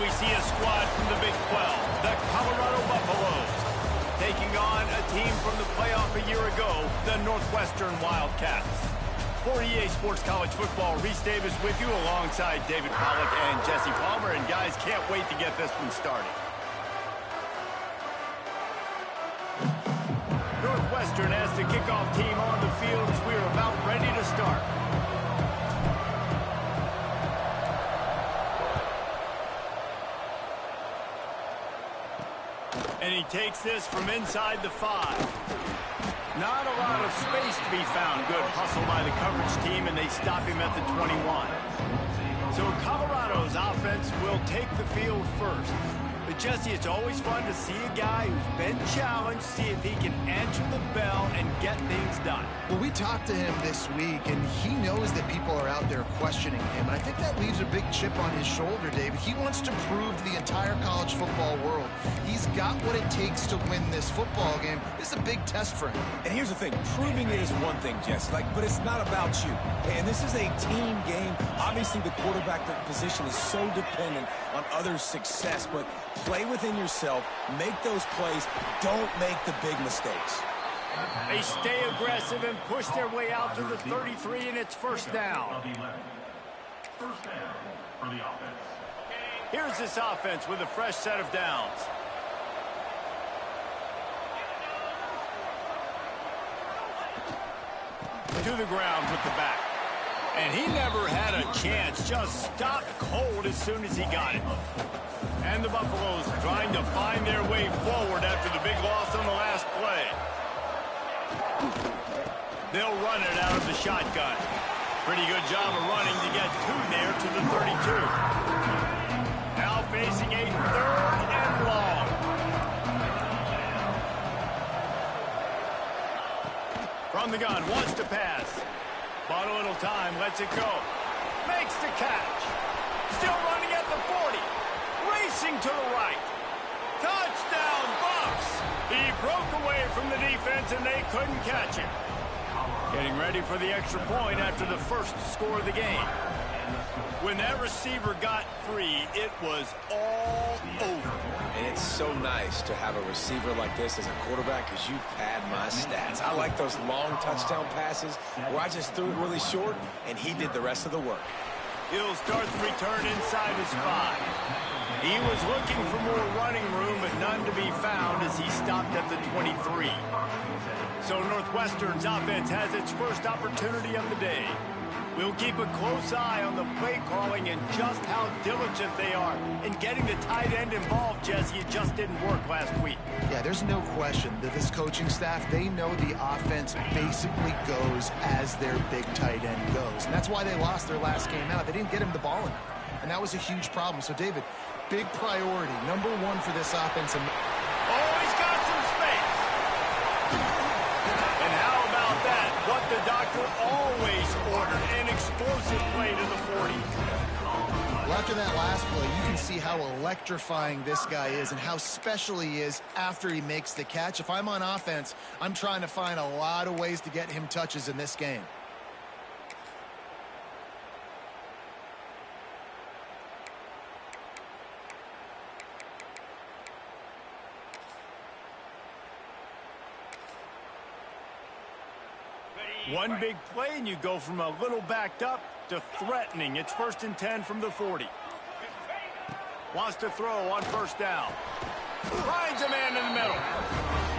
we see a squad from the Big 12, the Colorado Buffaloes, taking on a team from the playoff a year ago, the Northwestern Wildcats. For EA Sports College Football, Reese Davis with you alongside David Pollack and Jesse Palmer. And guys, can't wait to get this one started. Northwestern has the kickoff team on the field as we're about ready to start. And he takes this from inside the 5. Not a lot of space to be found. Good hustle by the coverage team, and they stop him at the 21. So Colorado's offense will take the field first. But Jesse, it's always fun to see a guy who's been challenged, see if he can answer the bell and get things done. Well, we talked to him this week, and he knows that people are out there questioning him. And I think that leaves a big chip on his shoulder, David. He wants to prove to the entire college football world he's got what it takes to win this football game. This is a big test for him. And here's the thing. Proving it is one thing, Jesse, but it's not about you. And this is a team game. Obviously, the quarterback position is so dependent on others' success, but play within yourself, make those plays, don't make the big mistakes. They stay aggressive and push their way out to the 33, and it's first down. First down for the offense. Here's this offense with a fresh set of downs. To the ground with the back. And he never had a chance, just stopped cold as soon as he got it. And the Buffaloes trying to find their way forward after the big loss on the last play. They'll run it out of the shotgun. Pretty good job of running to get two there to the 32. Now facing a 3rd and long. From the gun, wants to pass. Bought a little time, lets it go. Makes the catch. Still running at the 40. Racing to the right. Touchdown, Buffs! He broke away from the defense and they couldn't catch him. Getting ready for the extra point after the first score of the game. When that receiver got free, it was all over. And it's so nice to have a receiver like this as a quarterback because you pad my stats. I like those long touchdown passes where I just threw it really short and he did the rest of the work. He'll start the return inside his 5. He was looking for more running room, but none to be found as he stopped at the 23. So Northwestern's offense has its first opportunity of the day. We'll keep a close eye on the play calling and just how diligent they are in getting the tight end involved, Jesse. It just didn't work last week. Yeah, there's no question that this coaching staff, they know the offense basically goes as their big tight end goes. And that's why they lost their last game out. They didn't get him the ball enough. And that was a huge problem. So, David, big priority, number 1 for this offense. Oh, he's got some space. And how about that? What the doctor always ordered, an explosive play to the 40. Well, after that last play, you can see how electrifying this guy is and how special he is after he makes the catch. If I'm on offense, I'm trying to find a lot of ways to get him touches in this game. One big play, and you go from a little backed up to threatening. It's 1st and 10 from the 40. Wants to throw on first down. Finds a man in the middle.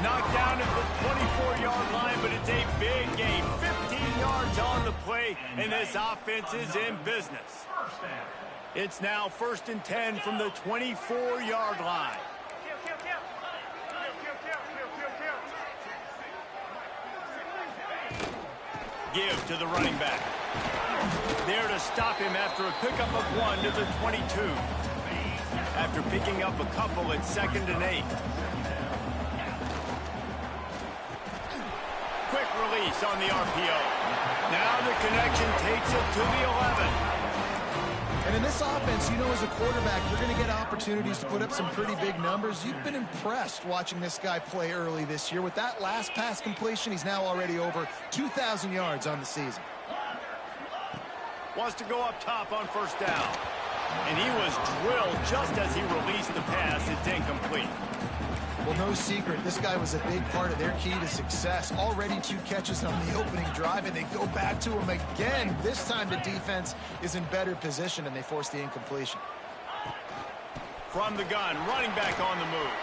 Knocked down at the 24-yard line, but it's a big game. 15 yards on the play, and this offense is in business. It's now 1st and 10 from the 24-yard line. Give to the running back. There to stop him after a pickup of 1 to the 22. After picking up a couple, it's 2nd and 8. Quick release on the RPO. Now the connection takes it to the 11. And in this offense, you know, as a quarterback, you're going to get opportunities to put up some pretty big numbers. You've been impressed watching this guy play early this year. With that last pass completion, he's now already over 2,000 yards on the season. Wants to go up top on first down. And he was drilled just as he released the pass. It's incomplete. Well, no secret, this guy was a big part of their key to success. Already 2 catches on the opening drive, and they go back to him again. This time the defense is in better position, and they force the incompletion. From the gun, running back on the move.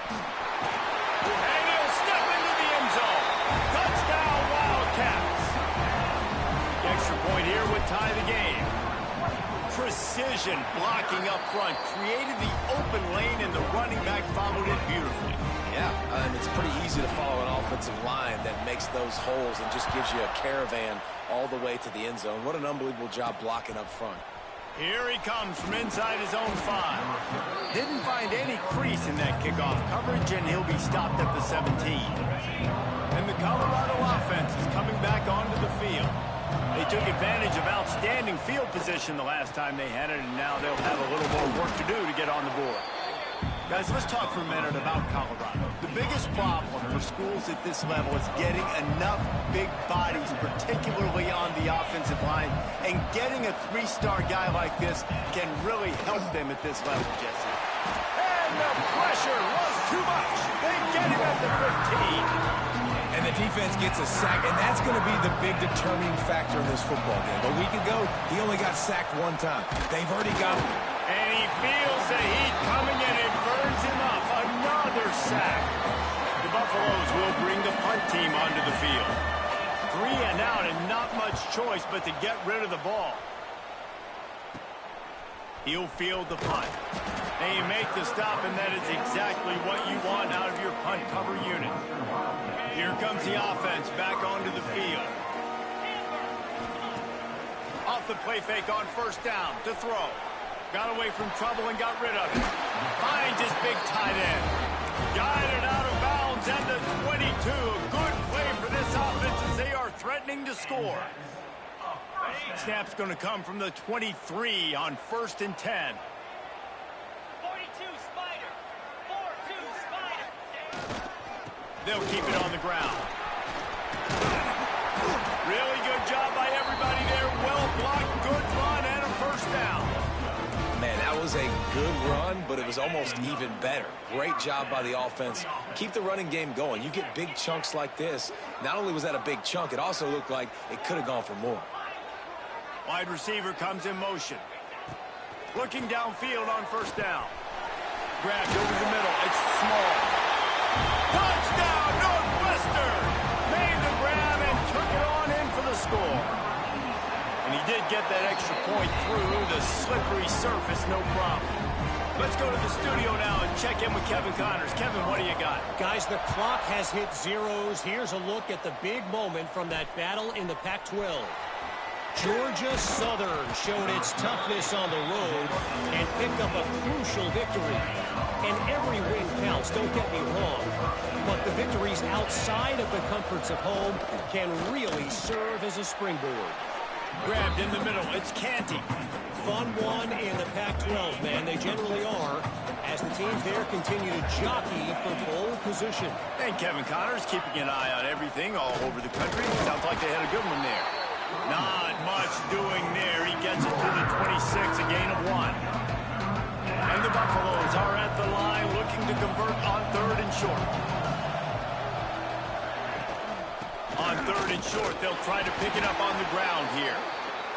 And he'll step into the end zone. Touchdown, Wildcats. The extra point here would tie the game. Precision blocking up front, created the open lane, and the running back followed it beautifully. Yeah, it's pretty easy to follow an offensive line that makes those holes and just gives you a caravan all the way to the end zone. What an unbelievable job blocking up front. Here he comes from inside his own 5. Didn't find any crease in that kickoff coverage, and he'll be stopped at the 17. And the Colorado offense is coming back onto the field. They took advantage of outstanding field position the last time they had it, and now they'll have a little more work to do to get on the board. Guys, let's talk for a minute about Colorado. The biggest problem for schools at this level is getting enough big bodies, particularly on the offensive line, and getting a 3-star guy like this can really help them at this level, Jesse. And the pressure was too much. They get him at the 15. And the defense gets a sack, and that's going to be the big determining factor in this football game. A week ago, he only got sacked 1 time. They've already got him. And he feels the heat coming, and it burns him up. Another sack. The Buffaloes will bring the punt team onto the field. 3 and out, and not much choice but to get rid of the ball. He'll field the punt. And you make the stop, and that is exactly what you want out of your punt cover unit. Here comes the offense back onto the field. Off the play fake on 1st down to throw. Got away from trouble and got rid of it. Finds his big tight end. Guided out of bounds at the 22. Good play for this offense as they are threatening to score. Snap's going to come from the 23 on 1st and 10. 42 Spider. 4-2 Spider. They'll keep it on the ground. Really good job by everybody there. Well blocked, good run, and a 1st down. Man, that was a good run, but it was almost even better. Great job by the offense. Keep the running game going. You get big chunks like this. Not only was that a big chunk, it also looked like it could have gone for more. Wide receiver comes in motion. Looking downfield on 1st down. Grabbed over the middle. It's small. Touchdown, Northwestern! Made the grab and took it on in for the score. And he did get that extra point through the slippery surface, no problem. Let's go to the studio now and check in with Kevin Connors. Kevin, what do you got? Guys, the clock has hit zeros. Here's a look at the big moment from that battle in the Pac-12. Georgia Southern showed its toughness on the road and picked up a crucial victory. And every win counts, don't get me wrong. But the victories outside of the comforts of home can really serve as a springboard. Grabbed in the middle. It's Canty. Fun one in the Pac-12, man. They generally are, as the teams there continue to jockey for pole position. And Kevin Connors keeping an eye on everything all over the country. Sounds like they had a good one there. Not much doing there. He gets it to the 26, a gain of 1. And the Buffaloes are at the line looking to convert on 3rd and short. On 3rd and short, they'll try to pick it up on the ground here.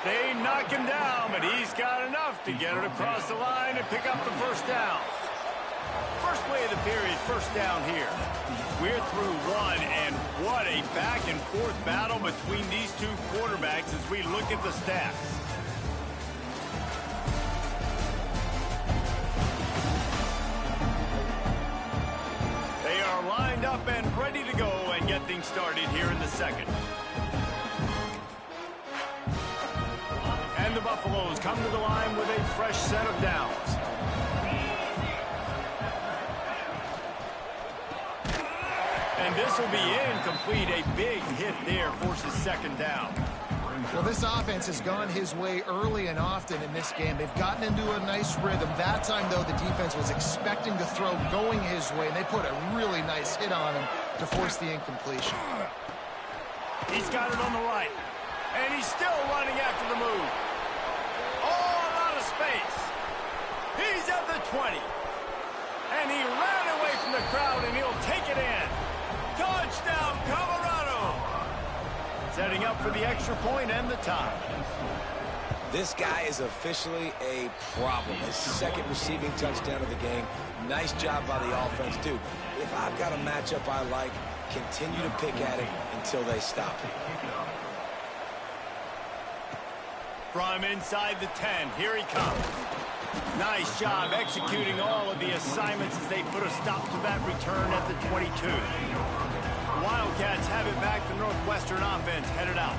They knock him down, but he's got enough to get it across the line and pick up the 1st down. First play of the period, 1st down here. We're through 1, and what a back-and-forth battle between these 2 quarterbacks as we look at the stats. They are lined up and ready to go and get things started here in the 2nd. And the Buffaloes come to the line with a fresh set of downs. And this will be incomplete. A big hit there forces 2nd down. Well, this offense has gone his way early and often in this game. They've gotten into a nice rhythm. That time, though, the defense was expecting the throw going his way, and they put a really nice hit on him to force the incompletion. He's got it on the right, and he's still running after the move. All out of space. He's at the 20. And he ran away from the crowd, and he'll take it in. Touchdown, Colorado! Setting up for the extra point and the tie. This guy is officially a problem. His second receiving touchdown of the game. Nice job by the offense, dude. If I've got a matchup I like, continue to pick at it until they stop it. From inside the 10, here he comes. Nice job executing all of the assignments as they put a stop to that return at the 22. The Wildcats have it back. The Northwestern offense headed out.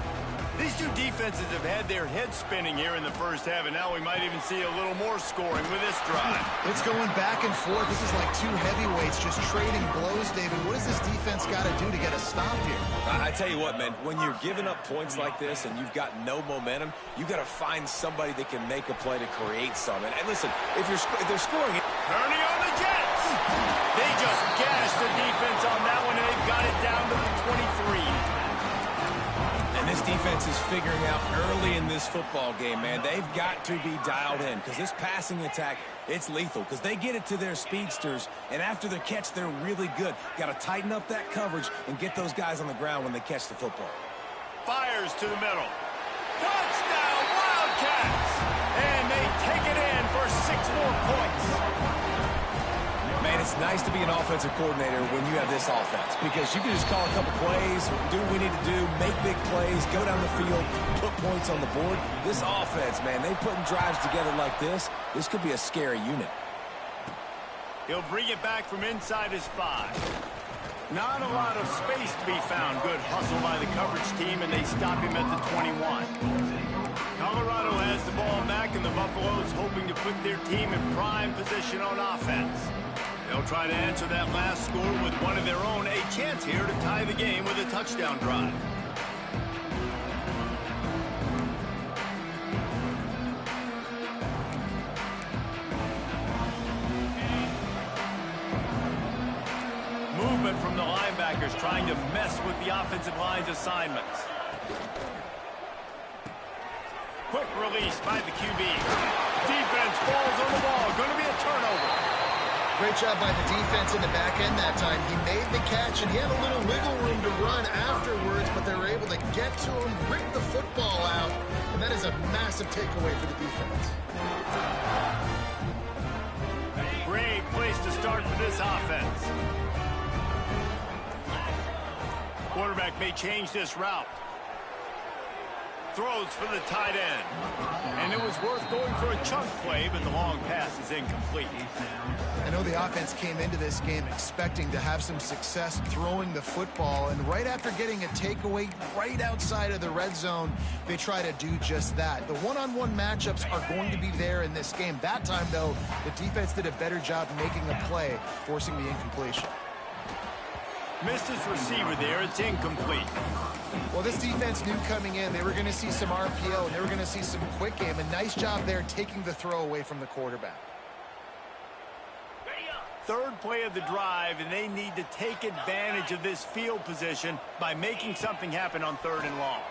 These two defenses have had their heads spinning here in the first half, and now we might even see a little more scoring with this drive. It's going back and forth. This is like two heavyweights just trading blows, David. What does this defense got to do to get a stop here? I tell you what, man, when you're giving up points like this and you've got no momentum, you've got to find somebody that can make a play to create some. And listen, if they're scoring it. Turning on the Jets. They just gashed the defense on that one, and they've got it down to the 23. And this defense is figuring out early in this football game, man. They've got to be dialed in because this passing attack, it's lethal because they get it to their speedsters, and after the catch, they're really good. Got to tighten up that coverage and get those guys on the ground when they catch the football. Fires to the middle. Touchdown, Wildcats! And they take it in for 6 more points. Man, it's nice to be an offensive coordinator when you have this offense because you can just call a couple plays, do what we need to do, make big plays, go down the field, put points on the board. This offense, man, they putting drives together like this. This could be a scary unit. He'll bring it back from inside his 5. Not a lot of space to be found. Good hustle by the coverage team, and they stop him at the 21. Colorado has the ball back, and the Buffaloes hoping to put their team in prime position on offense. They'll try to answer that last score with one of their own. A chance here to tie the game with a touchdown drive. Movement from the linebackers trying to mess with the offensive line's assignments. Quick release by the QB. Defense falls on the ball. Going to be a turnover. Great job by the defense in the back end that time. He made the catch, and he had a little wiggle room to run afterwards, but they were able to get to him, rip the football out, and that is a massive takeaway for the defense. Great place to start for this offense. Quarterback may change this route. Throws for the tight end. And it was worth going for a chunk play, but the long pass is incomplete. I know the offense came into this game expecting to have some success throwing the football, and right after getting a takeaway right outside of the red zone, they try to do just that. The one-on-one matchups are going to be there in this game. That time, though, the defense did a better job making a play, forcing the incompletion. Missed his receiver there. It's incomplete. Well, this defense knew coming in they were going to see some RPO, and they were going to see some quick game. A nice job there taking the throw away from the quarterback. Third play of the drive, and they need to take advantage of this field position by making something happen on 3rd and long.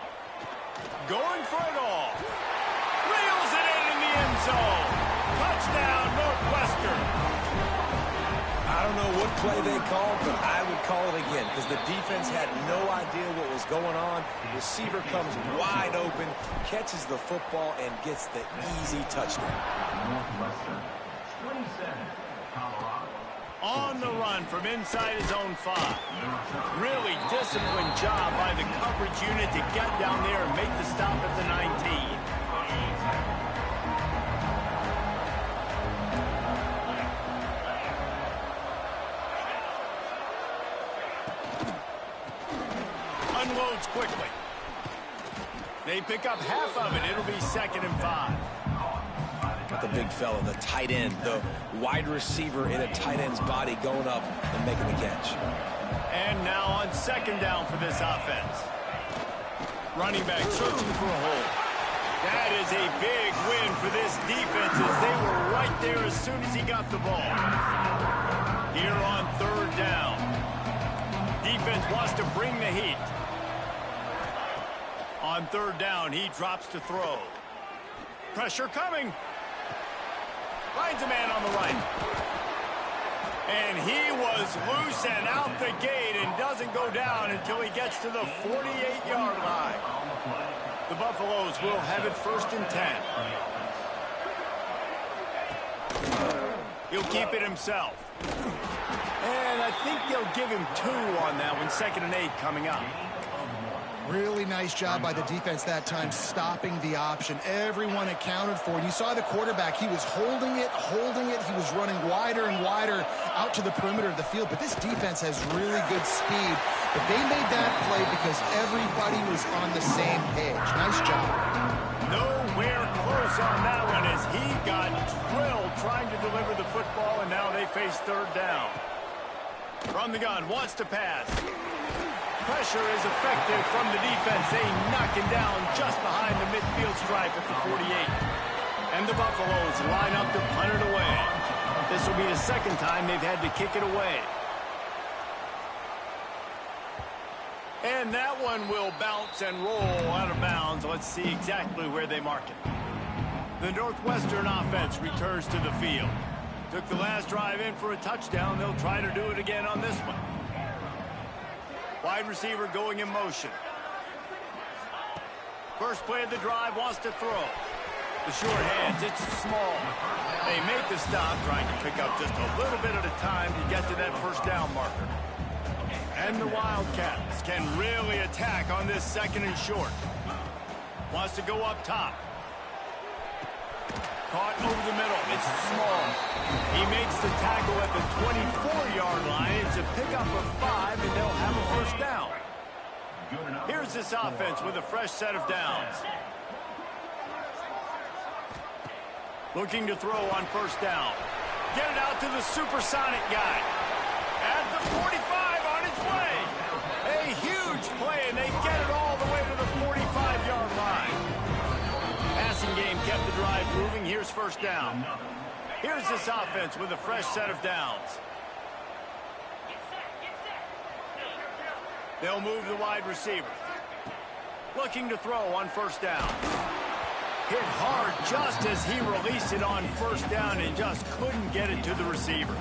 Going for it all. Reels it in the end zone. Touchdown, Northwestern. I don't know what play they called, but I would call it again because the defense had no idea what was going on. Receiver comes wide open, catches the football, and gets the easy touchdown. Northwestern, 27, Colorado. On the run from inside his own 5. Really disciplined job by the coverage unit to get down there and make the stop at the 19. Unloads quickly. They pick up half of it. It'll be 2nd and 5. Got the big fella, the tight end, the wide receiver in a tight end's body going up and making the catch. And now on 2nd down for this offense. Running back searching for a hole. That is a big win for this defense as they were right there as soon as he got the ball. Here on 3rd down. Defense wants to bring the heat. On 3rd down, he drops to throw. Pressure coming. Finds a man on the right. And he was loose and out the gate and doesn't go down until he gets to the 48-yard line. The Buffaloes will have it 1st and 10. He'll keep it himself. And I think they'll give him 2 on that one. 2nd and 8 coming up. Really nice job by the defense that time, stopping the option. Everyone accounted for it. You saw the quarterback. He was holding it. He was running wider and wider out to the perimeter of the field. But this defense has really good speed. But they made that play because everybody was on the same page. Nice job. Nowhere close on that one as he got drilled trying to deliver the football, and now they face 3rd down. From the gun, wants to pass. Pressure is effective from the defense. They knock him down just behind the midfield stripe at the 48. And the Buffaloes line up to punt it away. This will be the 2nd time they've had to kick it away. And that one will bounce and roll out of bounds. Let's see exactly where they mark it. The Northwestern offense returns to the field. Took the last drive in for a touchdown. They'll try to do it again on this one. Wide receiver going in motion. First play of the drive, wants to throw. The short hands, it's small. They make the stop, trying to pick up just a little bit at a time to get to that 1st down marker. And the Wildcats can really attack on this 2nd and short. Wants to go up top. Caught over the middle. It's small. He makes the tackle at the 24-yard line. It's a pickup of 5, and they'll have a 1st down. Here's this offense with a fresh set of downs. Looking to throw on 1st down. Get it out to the supersonic guy. At the 45 on its way. A huge play, and they get it all the way to the 45-yard line. Passing game kept the drive moving. Here's 1st down. Here's this offense with a fresh set of downs. They'll move the wide receiver. Looking to throw on 1st down. Hit hard just as he released it on 1st down and just couldn't get it to the receiver.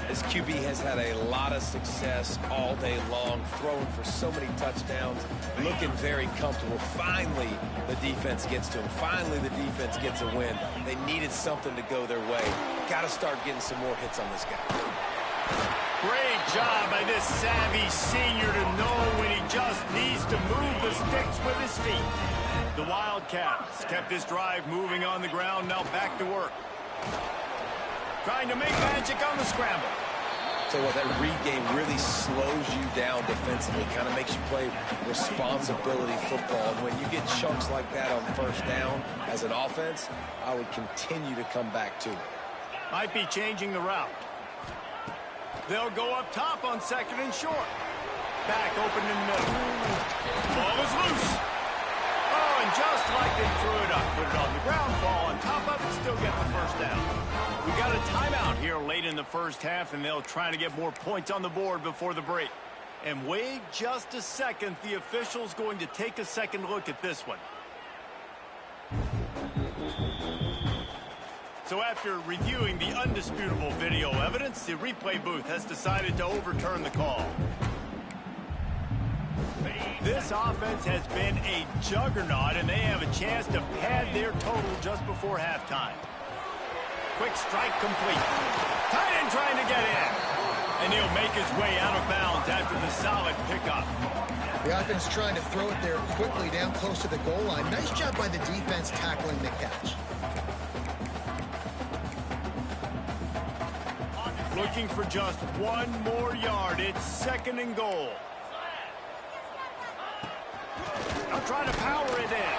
This QB has had a lot of success all day long, throwing for so many touchdowns, looking very comfortable. Finally, the defense gets to him. Finally, the defense gets a win. They needed something to go their way. Got to start getting some more hits on this guy. Great job by this savvy senior to know when he just needs to move the sticks with his feet. The Wildcats kept this drive moving on the ground, now back to work. Trying to make magic on the scramble. So what, that read game really slows you down defensively, kind of makes you play responsibility football. And when you get chunks like that on 1st down as an offense, I would continue to come back to it. Might be changing the route. They'll go up top on 2nd and short. Back open in the middle. Ball is loose. Oh, and just like they threw it up, put it on the ground, fall on top of it, still get the 1st down. We got a timeout here late in the 1st half, and they'll try to get more points on the board before the break. And wait just a second, the official's going to take a second look at this one. So after reviewing the undisputable video evidence, the replay booth has decided to overturn the call. This offense has been a juggernaut, and they have a chance to pad their total just before halftime. Quick strike complete. Tight end trying to get in. And he'll make his way out of bounds after the solid pickup. The offense trying to throw it there quickly down close to the goal line. Nice job by the defense tackling the catch. Looking for just 1 more yard. It's 2nd and goal. They'll try to power it in.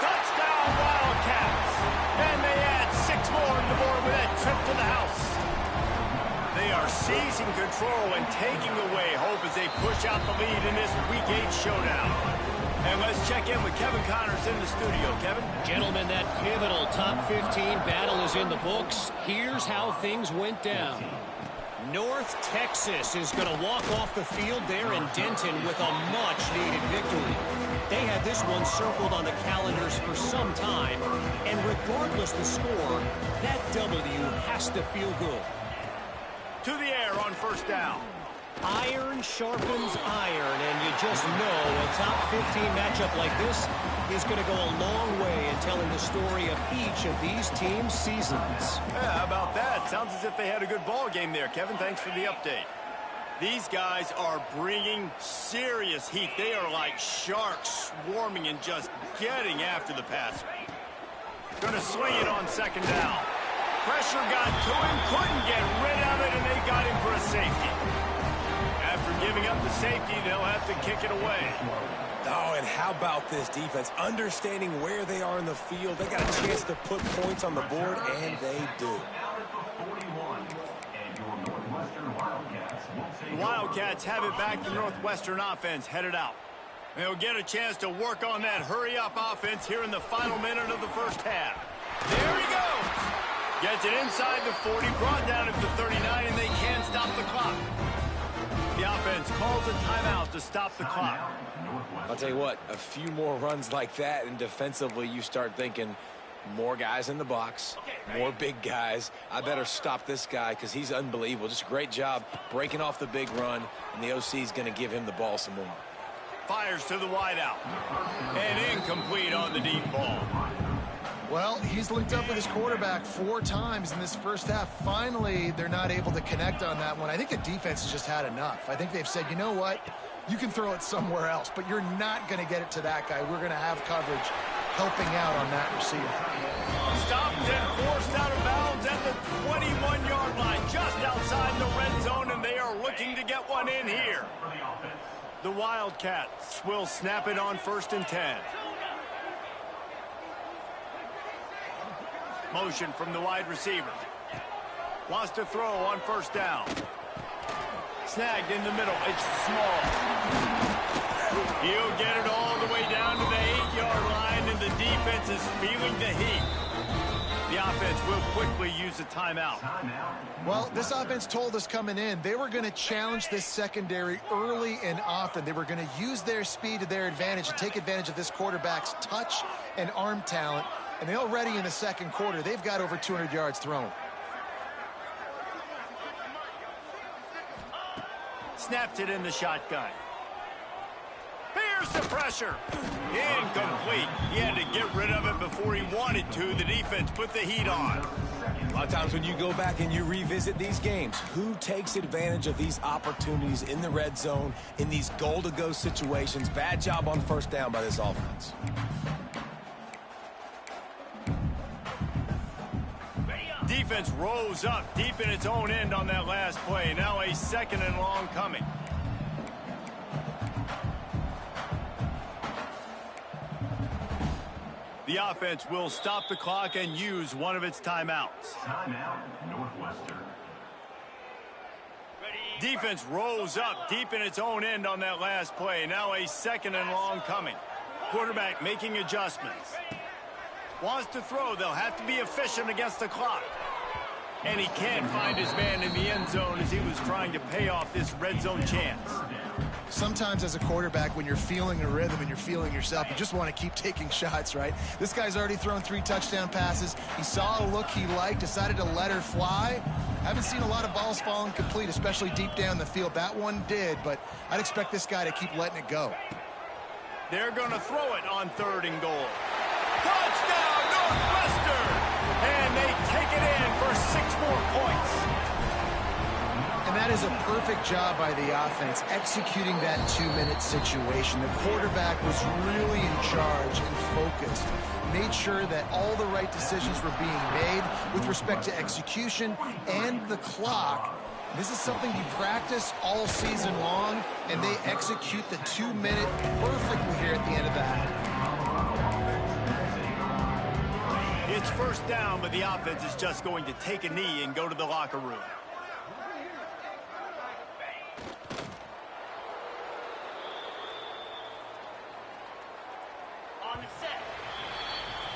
Touchdown, Wildcats. And they add 6 more to the board with that trip to the house. They are seizing control and taking away hope as they push out the lead in this Week 8 showdown. And let's check in with Kevin Connors in the studio. Kevin? Gentlemen, that pivotal top 15 battle is in the books. Here's how things went down. North Texas is going to walk off the field there in Denton with a much-needed victory. They had this one circled on the calendars for some time, and regardless the score, that W has to feel good. To the air on first down. Iron sharpens iron, and you just know a top 15 matchup like this is going to go a long way in telling the story of each of these teams' seasons. Yeah, how about that? Sounds as if they had a good ball game there, Kevin. Thanks for the update. These guys are bringing serious heat. They are like sharks swarming and just getting after the passer. Going to swing it on second down. Pressure got to him, couldn't get rid of it, and they got him for a safety. After giving up the safety, they'll have to kick it away. Oh, and how about this defense? Understanding where they are in the field. They got a chance to put points on the board, and they do. The Wildcats have it back. The Northwestern offense headed out. They'll get a chance to work on that hurry-up offense here in the final minute of the first half. There he goes. Gets it inside the 40, brought down at the 39, and they can stop the clock. The offense calls a timeout to stop the clock. I'll tell you what, a few more runs like that, and defensively you start thinking more guys in the box, more big guys. I better stop this guy because he's unbelievable. Just a great job breaking off the big run, and the OC is going to give him the ball some more. Fires to the wideout. And incomplete on the deep ball. Well, he's linked up with his quarterback 4 times in this first half. Finally, they're not able to connect on that one. I think the defense has just had enough. I think they've said, you know what? You can throw it somewhere else, but you're not going to get it to that guy. We're going to have coverage helping out on that receiver. Stopped and forced out of bounds at the 21-yard line, just outside the red zone, and they are looking to get one in here. The Wildcats will snap it on 1st and 10. Motion from the wide receiver. Wants to throw on first down. Snagged in the middle. It's small. He'll get it all the way down to the 8-yard line, and the defense is feeling the heat. The offense will quickly use a timeout. Well, this offense told us coming in they were going to challenge this secondary early and often. They were going to use their speed to their advantage and take advantage of this quarterback's touch and arm talent. And they already in the second quarter, they've got over 200 yards thrown. Snapped it in the shotgun. Here's the pressure. Incomplete. He had to get rid of it before he wanted to. The defense put the heat on. A lot of times when you go back and you revisit these games, who takes advantage of these opportunities in the red zone, in these goal-to-go situations? Bad job on first down by this offense. Defense rose up deep in its own end on that last play. Now a second and long coming. The offense will stop the clock and use one of its timeouts. Timeout, Northwestern. Defense rose up deep in its own end on that last play. Now a second and long coming. Quarterback making adjustments. Wants to throw. They'll have to be efficient against the clock. And he can't find his man in the end zone as he was trying to pay off this red zone chance. Sometimes as a quarterback, when you're feeling a rhythm and you're feeling yourself, you just want to keep taking shots, right? This guy's already thrown 3 touchdown passes. He saw a look he liked, decided to let her fly. Haven't seen a lot of balls falling complete, especially deep down the field. That one did, but I'd expect this guy to keep letting it go. They're going to throw it on 3rd and goal. Touchdown, Northwestern! And they take it in for 6 more points. And that is a perfect job by the offense, executing that 2-minute situation. The quarterback was really in charge and focused. Made sure that all the right decisions were being made with respect to execution and the clock. This is something you practice all season long, and they execute the 2-minute perfectly here at the end of the half. It's first down, but the offense is just going to take a knee and go to the locker room. On the set.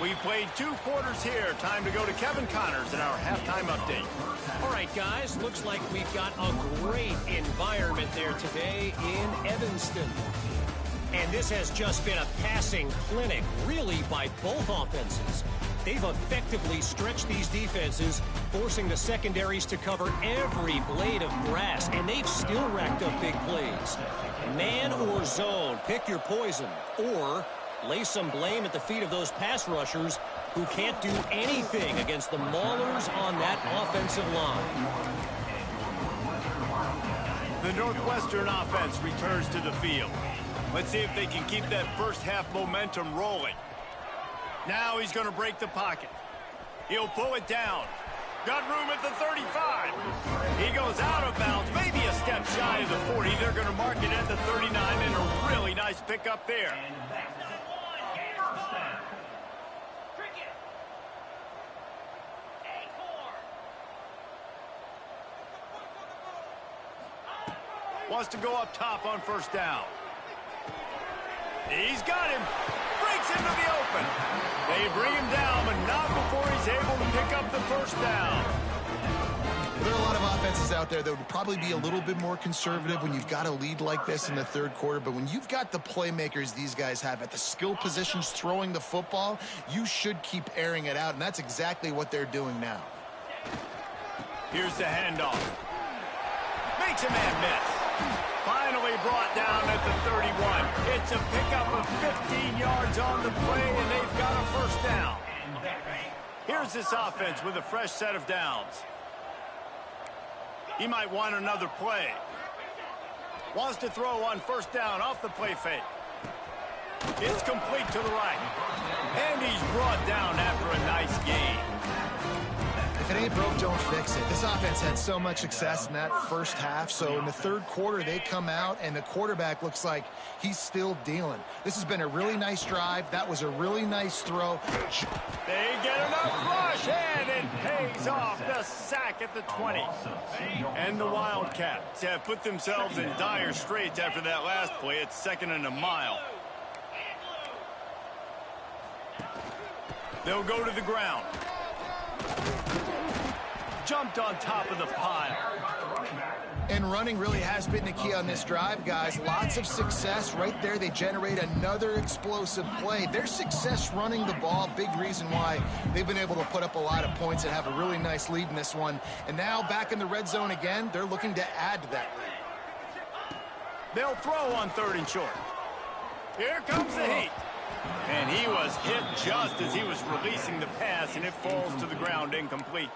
We've played 2 quarters here. Time to go to Kevin Connors in our halftime update. All right, guys, looks like we've got a great environment there today in Evanston. And this has just been a passing clinic, really, by both offenses. They've effectively stretched these defenses, forcing the secondaries to cover every blade of grass, and they've still racked up big plays. Man or zone, pick your poison, or lay some blame at the feet of those pass rushers who can't do anything against the maulers on that offensive line. The Northwestern offense returns to the field. Let's see if they can keep that first half momentum rolling. Now he's going to break the pocket. He'll pull it down. Got room at the 35. He goes out of bounds, maybe a step shy of the 40. They're going to mark it at the 39, and a really nice pickup there. Wants to go up top on first down. He's got him. Breaks into the open. They bring him down, but not before he's able to pick up the first down. There are a lot of offenses out there that would probably be a little bit more conservative when you've got a lead like this in the third quarter. But when you've got the playmakers these guys have at the skill positions throwing the football, you should keep airing it out, and that's exactly what they're doing now. Here's the handoff. Makes a man miss. Finally brought down at the 31. It's a pickup of 15 yards on the play, and they've got a first down. Here's this offense with a fresh set of downs. He might want another play. Wants to throw on first down off the play fake. It's complete to the right. And he's brought down after a nice gain. If it ain't broke, don't fix it. This offense had so much success in that first half, so in the third quarter, they come out, and the quarterback looks like he's still dealing. This has been a really nice drive. That was a really nice throw. They get enough rush, and it pays off. The sack at the 20. And the Wildcats have put themselves in dire straits after that last play. It's 2nd and a mile. They'll go to the ground. Jumped on top of the pile. And running really has been the key on this drive, guys. Lots of success right there. They generate another explosive play. Their success running the ball, big reason why they've been able to put up a lot of points and have a really nice lead in this one. And now back in the red zone again, they're looking to add to that lead. They'll throw on 3rd and short. Here comes the heat. And he was hit just as he was releasing the pass, and it falls to the ground incomplete.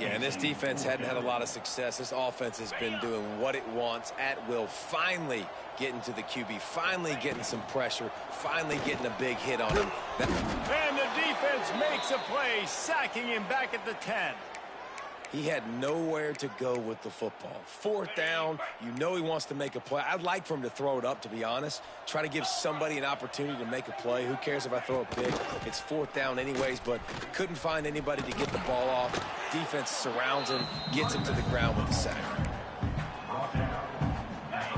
Yeah, and this defense hadn't had a lot of success. This offense has been doing what it wants at will. Finally getting to the QB, finally getting some pressure, finally getting a big hit on him. And the defense makes a play, sacking him back at the 10. He had nowhere to go with the football. 4th down, you know he wants to make a play. I'd like for him to throw it up, to be honest. Try to give somebody an opportunity to make a play. Who cares if I throw it big? It's 4th down anyways, but couldn't find anybody to get the ball off. Defense surrounds him, gets him to the ground with the sack.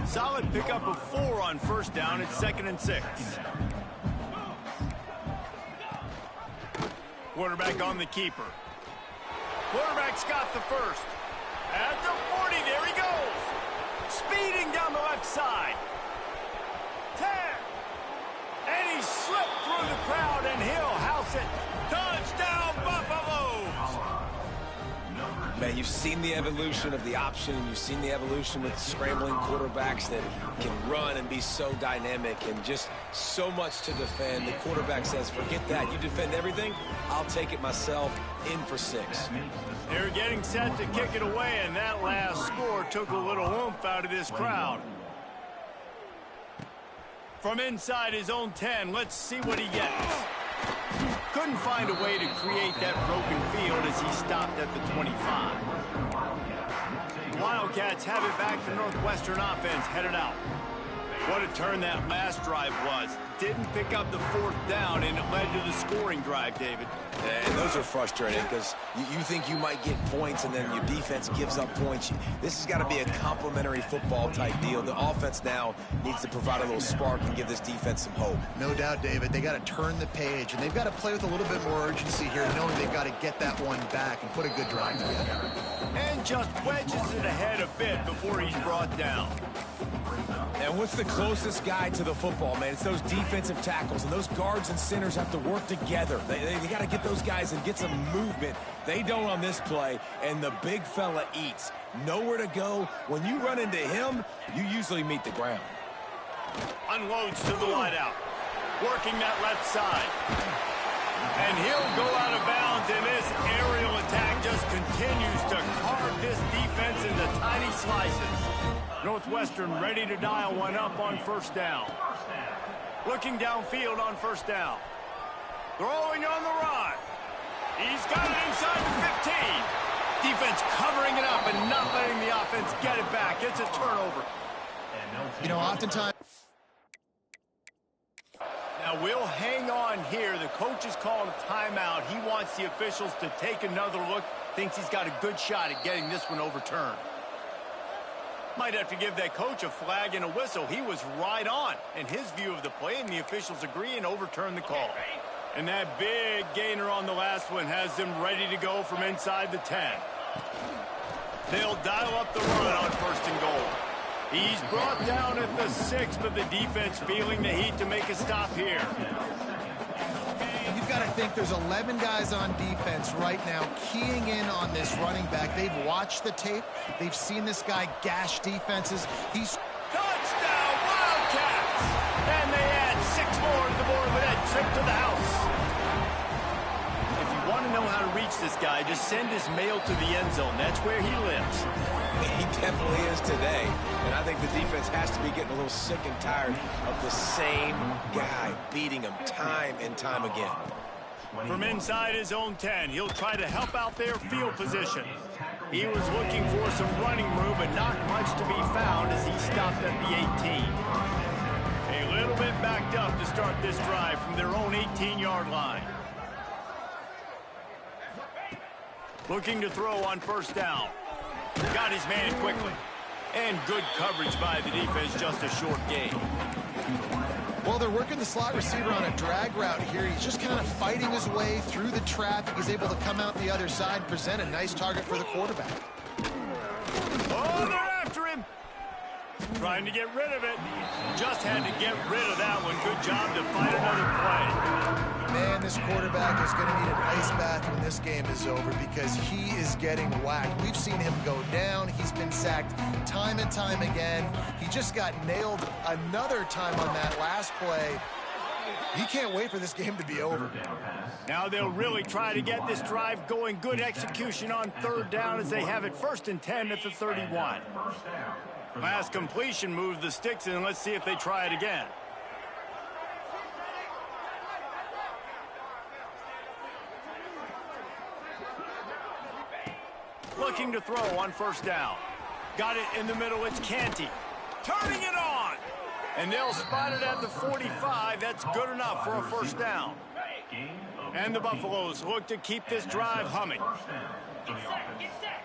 Solid pickup of 4 on first down. It's 2nd and 6. Quarterback on the keeper. Quarterback's got the first. At the 40, there he goes. Speeding down the left side. 10. And he slipped through the crowd, and he'll house it. Touchdown, Buffaloes. Man, you've seen the evolution of the option, and you've seen the evolution with scrambling quarterbacks that can run and be so dynamic and just so much to defend. The quarterback says, forget that. You defend everything, I'll take it myself. In for 6. They're getting set to kick it away, and that last score took a little oomph out of this crowd. From inside his own 10, let's see what he gets. Couldn't find a way to create that broken field as he stopped at the 25. Wildcats have it back. The Northwestern offense headed out. What a turn that last drive was. Didn't pick up the 4th down, and it led to the scoring drive, David. And those are frustrating because you think you might get points and then your defense gives up points. This has got to be a complimentary football type deal. The offense now needs to provide a little spark and give this defense some hope. No doubt, David. They got to turn the page, and they've got to play with a little bit more urgency here, knowing they've got to get that one back and put a good drive together. And just wedges it ahead a bit before he's brought down. And what's the closest guy to the football, man? It's those defensive tackles, and those guards and centers have to work together. They got to get those guys and get some movement. They don't on this play, and the big fella eats. Nowhere to go. When you run into him, you usually meet the ground. Unloads to the wideout. Working that left side. And he'll go out of bounds, and this aerial attack just continues to carve this defense into tiny slices. Northwestern ready to dial one up on 1st down. Looking downfield on 1st down. Throwing on the run. He's got it inside the 15. Defense covering it up and not letting the offense get it back. It's a turnover. You know, oftentimes... Now, we'll hang on here. The coach is calling a timeout. He wants the officials to take another look. Thinks he's got a good shot at getting this one overturned. Might have to give that coach a flag and a whistle. He was right on in his view of the play, and the officials agree and overturn the call. And that big gainer on the last one has them ready to go from inside the 10. They'll dial up the run on 1st and goal. He's brought down at the 6, but the defense feeling the heat to make a stop here. You've got to think there's 11 guys on defense right now keying in on this running back. They've watched the tape. They've seen this guy gash defenses. He's... Touchdown, Wildcats! And they add 6 more to the board with that trip to the house. If you want to know how to reach this guy, just send his mail to the end zone. That's where he lives. He definitely is today. And I think the defense has to be getting a little sick and tired of the same guy beating him time and time again. From inside his own 10, he'll try to help out their field position. He was looking for some running room, but not much to be found as he stopped at the 18. A little bit backed up to start this drive from their own 18-yard line. Looking to throw on 1st down. Got his man quickly. And good coverage by the defense, just a short gain. Well, they're working the slot receiver on a drag route here. He's just kind of fighting his way through the traffic. He's able to come out the other side and present a nice target for the quarterback. Oh, they're after him. Trying to get rid of it. Just had to get rid of that one. Good job to fight another play. Man, this quarterback is going to need an ice bath when this game is over because he is getting whacked. We've seen him go down. He's been sacked time and time again. He just got nailed another time on that last play. He can't wait for this game to be over. Now they'll really try to get this drive going. Good execution on 3rd down as they have it 1st and 10 at the 31. Last completion moved the sticks in. Let's see if they try it again. Looking to throw on 1st down. Got it in the middle. It's Canty. Turning it on. And they'll spot it at the 45. That's good enough for a 1st down. And the Buffaloes look to keep this drive humming. Get set, get set.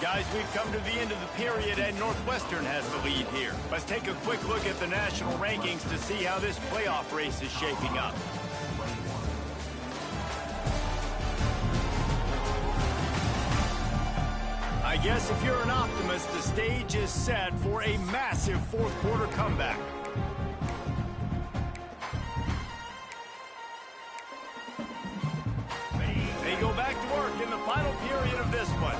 Guys, we've come to the end of the period, and Northwestern has the lead here. Let's take a quick look at the national rankings to see how this playoff race is shaping up. I guess if you're an optimist, the stage is set for a massive 4th quarter comeback. They go back to work in the final period of this one.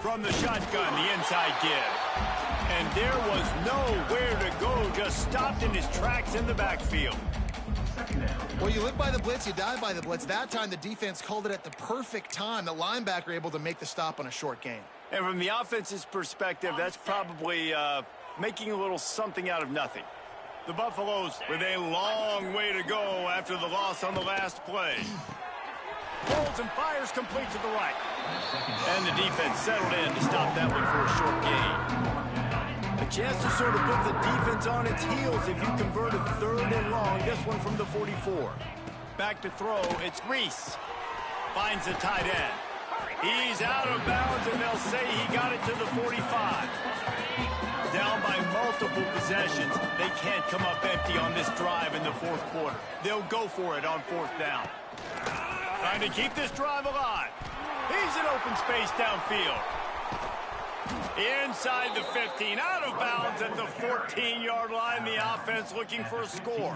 From the shotgun, the inside give. And there was nowhere to go, just stopped in his tracks in the backfield. Well, you live by the blitz, you die by the blitz. That time, the defense called it at the perfect time. The linebacker able to make the stop on a short gain. And from the offense's perspective, that's probably making a little something out of nothing. The Buffaloes with a long way to go after the loss on the last play. Pulls and fires complete to the right. And the defense settled in to stop that one for a short gain. A chance to sort of put the defense on its heels if you convert a 3rd and long. This one from the 44. Back to throw. It's Reese. Finds the tight end. He's out of bounds, and they'll say he got it to the 45. Down by multiple possessions. They can't come up empty on this drive in the 4th quarter. They'll go for it on 4th down. Trying to keep this drive alive. He's in open space downfield. Inside the 15, out of bounds at the 14-yard line. The offense looking for a score.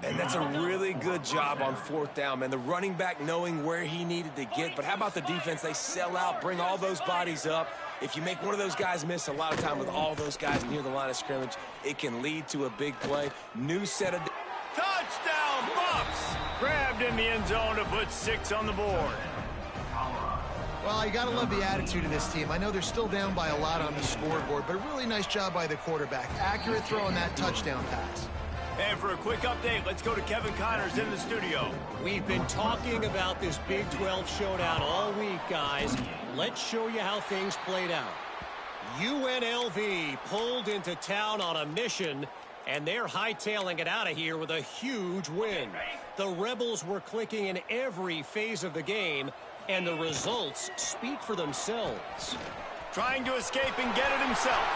And that's a really good job on 4th down, man. The running back knowing where he needed to get. But how about the defense? They sell out, bring all those bodies up. If you make one of those guys miss, a lot of time with all those guys near the line of scrimmage, it can lead to a big play. New set of... Touchdown, Bucks! Grabbed in the end zone to put 6 on the board. Well, you got to love the attitude of this team. I know they're still down by a lot on the scoreboard, but a really nice job by the quarterback. Accurate throw on that touchdown pass. And for a quick update, let's go to Kevin Connors in the studio. We've been talking about this Big 12 showdown all week, guys. Let's show you how things played out. UNLV pulled into town on a mission, and they're hightailing it out of here with a huge win. The Rebels were clicking in every phase of the game, and the results speak for themselves. Trying to escape and get it himself.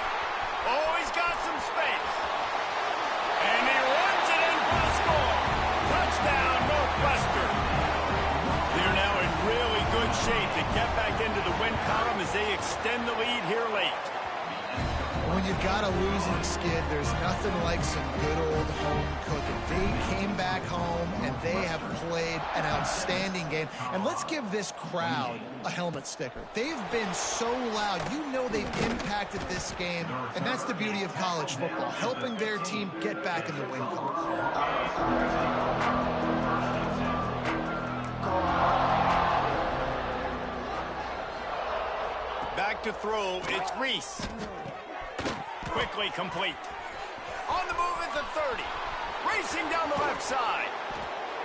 Oh, he's got some space. And he runs it in for the score. Touchdown, Northwestern. They're now in really good shape to get back into the win column as they extend the lead here late. When you've got a losing skid, there's nothing like some good old home cooking. They came back home, and they have played an outstanding game. And let's give this crowd a helmet sticker. They've been so loud. You know they've impacted this game, and that's the beauty of college football, helping their team get back in the win column. Back to throw, it's Reese. Quickly complete. On the move at the 30. Racing down the left side.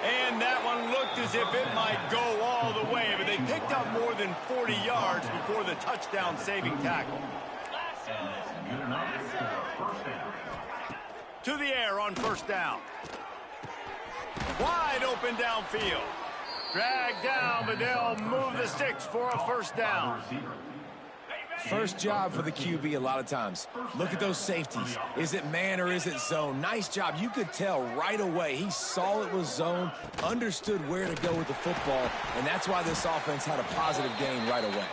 And that one looked as if it might go all the way, but they picked up more than 40 yards before the touchdown-saving tackle. To the air on 1st down. Wide open downfield. Dragged down, but they'll move the sticks for a 1st down. First job for the QB a lot of times. Look at those safeties. Is it man or is it zone? Nice job. You could tell right away. He saw it was zone, understood where to go with the football, and that's why this offense had a positive gain right away.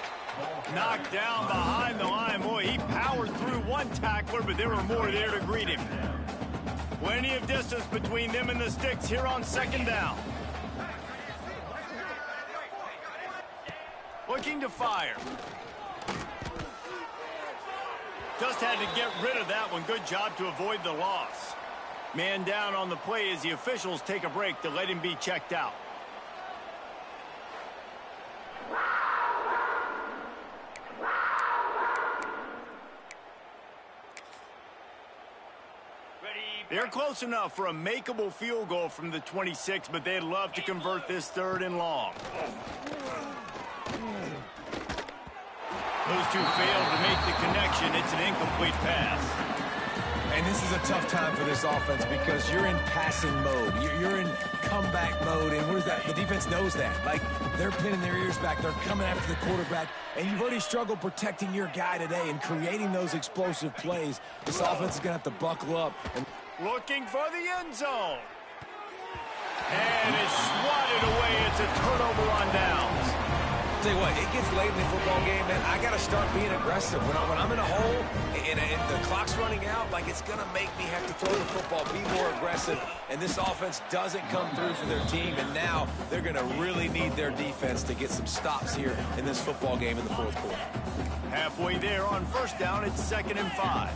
Knocked down behind the line. Boy, he powered through one tackler, but there were more there to greet him. Plenty of distance between them and the sticks here on 2nd down. Looking to fire. Just had to get rid of that one. Good job to avoid the loss. Man down on the play as the officials take a break to let him be checked out. They're close enough for a makeable field goal from the 26, but they'd love to convert this 3rd and long. Those two failed to make the connection. It's an incomplete pass. And this is a tough time for this offense because you're in passing mode. You're in comeback mode, and where's that? The defense knows that. Like, they're pinning their ears back. They're coming after the quarterback, and you've already struggled protecting your guy today and creating those explosive plays. This offense is going to have to buckle up. And looking for the end zone. And it's swatted away. It's a turnover on downs. Tell you what, it gets late in the football game, man. I got to start being aggressive. When I'm in a hole and the clock's running out, like, it's going to make me have to throw the football, be more aggressive. And this offense doesn't come through for their team, and now they're going to really need their defense to get some stops here in this football game in the 4th quarter. Halfway there on 1st down, it's 2nd and 5.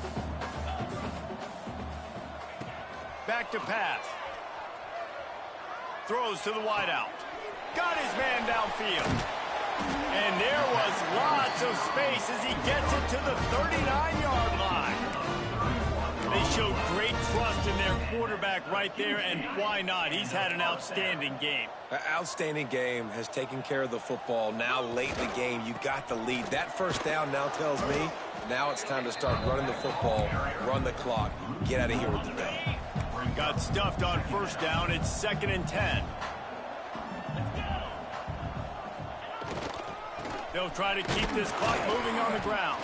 Back to pass. Throws to the wideout. Got his man downfield. And there was lots of space as he gets it to the 39-yard line. They showed great trust in their quarterback right there, and why not? He's had an outstanding game. An outstanding game, has taken care of the football. Now late in the game, you got the lead. That first down now tells me now it's time to start running the football, run the clock, get out of here with the dub. Got stuffed on first down. It's 2nd and 10. They'll try to keep this clock moving on the ground.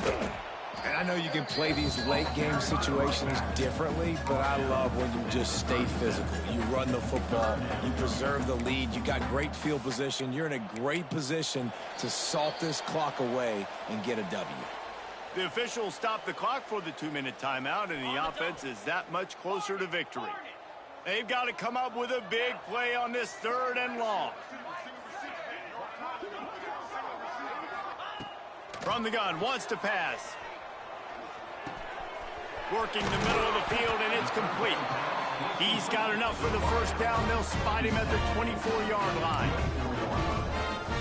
And I know you can play these late game situations differently, but I love when you just stay physical. You run the football, you preserve the lead, you got great field position. You're in a great position to salt this clock away and get a W. The officials stop the clock for the 2-minute timeout, and the offense is that much closer to victory. They've got to come up with a big play on this 3rd and long. From the gun, wants to pass. Working the middle of the field, and it's complete. He's got enough for the first down. They'll spot him at the 24-yard line.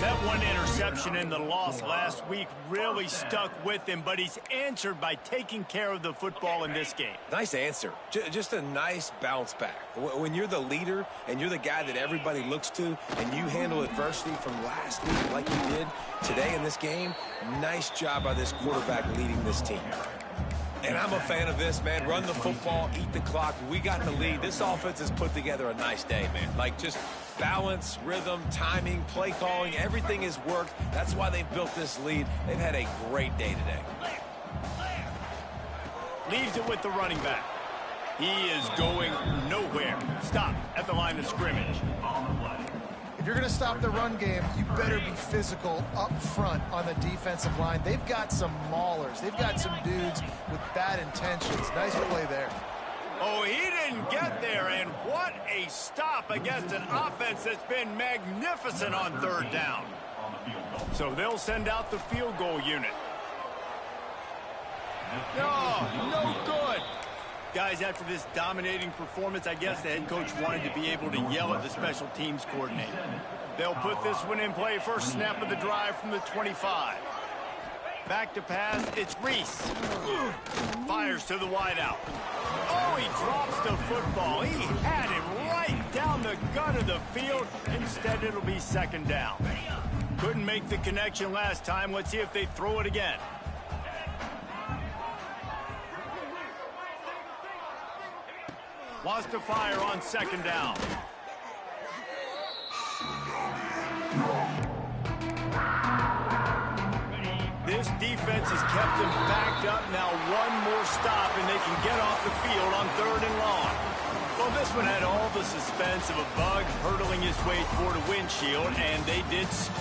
That one interception and the loss last week really stuck with him, but he's answered by taking care of the football in this game. Nice answer. Just a nice bounce back. When you're the leader and you're the guy that everybody looks to and you handle adversity from last week like you did today in this game, nice job by this quarterback leading this team. And I'm a fan of this, man. Run the football, eat the clock. We got the lead. This offense has put together a nice day, man. Like, just balance, rhythm, timing, play calling, everything has worked. That's why they've built this lead. They've had a great day today. Leaves it with the running back. He is going nowhere. Stop at the line of scrimmage. If you're going to stop the run game, you better be physical up front on the defensive line. They've got some maulers. They've got some dudes with bad intentions. Nice play there. Oh, he didn't get there, and what a stop against an offense that's been magnificent on 3rd down. So they'll send out the field goal unit. No good. Guys, after this dominating performance, I guess the head coach wanted to be able to yell at the special teams coordinator. They'll put this one in play. First snap of the drive from the 25. Back to pass, it's Reese. Fires to the wideout. Oh, he drops the football. He had it right down the gut of the field. Instead, it'll be 2nd down. Couldn't make the connection last time. Let's see if they throw it again. Wants to fire on 2nd down. This defense has kept them backed up. Now one more stop, and they can get off the field on 3rd and long. Well, this one had all the suspense of a bug hurtling his way toward a windshield, and they did